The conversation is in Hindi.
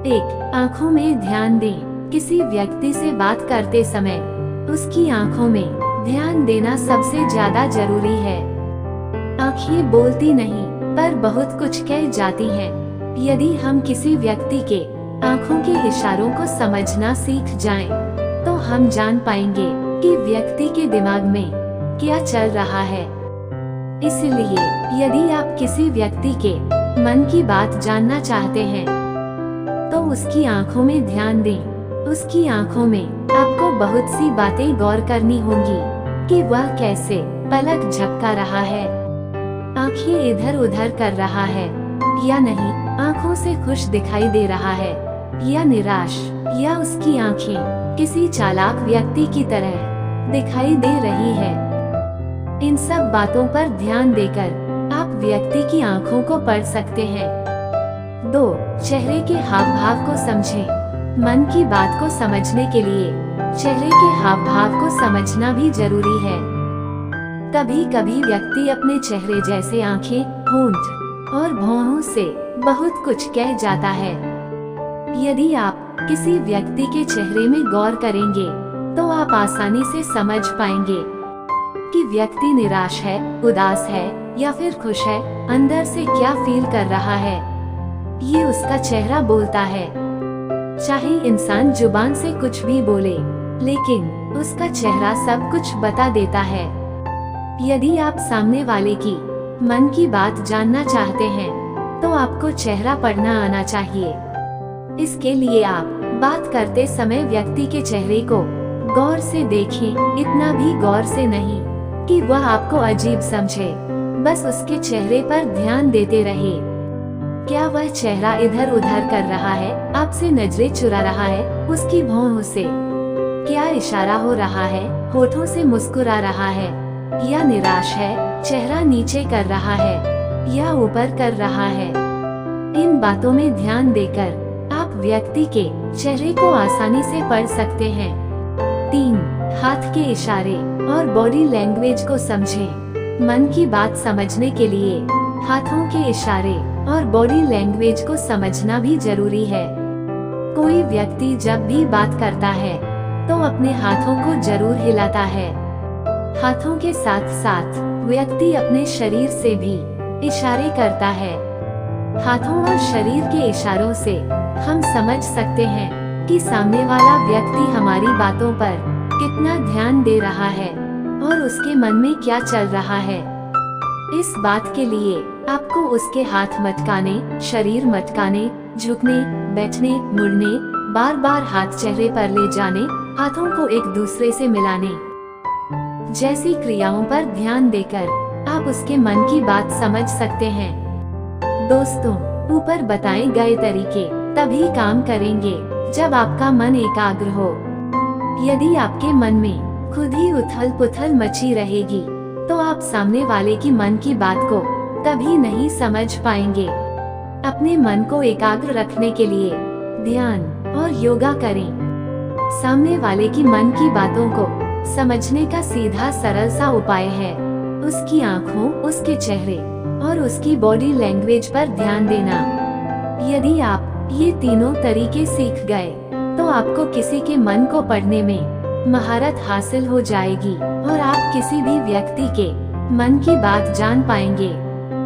एक, आँखों में ध्यान दें। किसी व्यक्ति से बात करते समय उसकी आँखों में ध्यान देना सबसे ज्यादा जरूरी है। आँखें बोलती नहीं पर बहुत कुछ कह जाती हैं। यदि हम किसी व्यक्ति के आँखों के इशारों को समझना सीख जाएं, तो हम जान पाएंगे कि व्यक्ति के दिमाग में क्या चल रहा है। इसलिए यदि आप किसी व्यक्ति के मन की बात जानना चाहते हैं, तो उसकी आँखों में ध्यान दें। उसकी आँखों में आपको बहुत सी बातें गौर करनी होंगी कि वह कैसे पलक झपका रहा है, आँखें इधर उधर कर रहा है या नहीं, आँखों से खुश दिखाई दे रहा है या निराश, या उसकी आँखें किसी चालाक व्यक्ति की तरह दिखाई दे रही है। इन सब बातों पर ध्यान देकर आप व्यक्ति की आँखों को पढ़ सकते हैं। 2, चेहरे के हाव भाव को समझें। मन की बात को समझने के लिए चेहरे के हाव भाव को समझना भी जरूरी है। कभी कभी व्यक्ति अपने चेहरे जैसे आँखें, होंठ और भौहों से बहुत कुछ कह जाता है। यदि आप किसी व्यक्ति के चेहरे में गौर करेंगे, तो आप आसानी से समझ पाएंगे कि व्यक्ति निराश है, उदास है या फिर खुश है, अंदर से क्या फील कर रहा है। ये उसका चेहरा बोलता है। चाहे इंसान जुबान से कुछ भी बोले, लेकिन उसका चेहरा सब कुछ बता देता है। यदि आप सामने वाले की मन की बात जानना चाहते हैं, तो आपको चेहरा पढ़ना आना चाहिए। इसके लिए आप बात करते समय व्यक्ति के चेहरे को गौर से देखें, इतना भी गौर से नहीं कि वह आपको अजीब समझे। बस उसके चेहरे पर ध्यान देते रहे। क्या वह चेहरा इधर उधर कर रहा है, आपसे नजरें चुरा रहा है, उसकी भौहों से क्या इशारा हो रहा है, होठों से मुस्कुरा रहा है या निराश है, चेहरा नीचे कर रहा है या ऊपर कर रहा है। इन बातों में ध्यान देकर आप व्यक्ति के चेहरे को आसानी से पढ़ सकते हैं। 3, हाथ के इशारे और बॉडी लैंग्वेज को समझें। मन की बात समझने के लिए हाथों के इशारे और बॉडी लैंग्वेज को समझना भी जरूरी है। कोई व्यक्ति जब भी बात करता है, तो अपने हाथों को जरूर हिलाता है। हाथों के साथ साथ व्यक्ति अपने शरीर से भी इशारे करता है। हाथों और शरीर के इशारों से हम समझ सकते हैं कि सामने वाला व्यक्ति हमारी बातों पर कितना ध्यान दे रहा है और उसके मन में क्या चल रहा है। इस बात के लिए आपको उसके हाथ मटकाने, शरीर मटकाने, झुकने, बैठने, मुड़ने, बार बार हाथ चेहरे पर ले जाने, हाथों को एक दूसरे से मिलाने जैसी क्रियाओं पर ध्यान देकर आप उसके मन की बात समझ सकते हैं। दोस्तों, ऊपर बताए गए तरीके तभी काम करेंगे जब आपका मन एकाग्र हो। यदि आपके मन में खुद ही उथल पुथल मची रहेगी, तो आप सामने वाले की मन की बात को कभी नहीं समझ पाएंगे। अपने मन को एकाग्र रखने के लिए ध्यान और योगा करें। सामने वाले की मन की बातों को समझने का सीधा सरल सा उपाय है उसकी आँखों, उसके चेहरे और उसकी बॉडी लैंग्वेज पर ध्यान देना। यदि आप ये तीनों तरीके सीख गए, तो आपको किसी के मन को पढ़ने में महारत हासिल हो जाएगी और आप किसी भी व्यक्ति के मन की बात जान पाएंगे।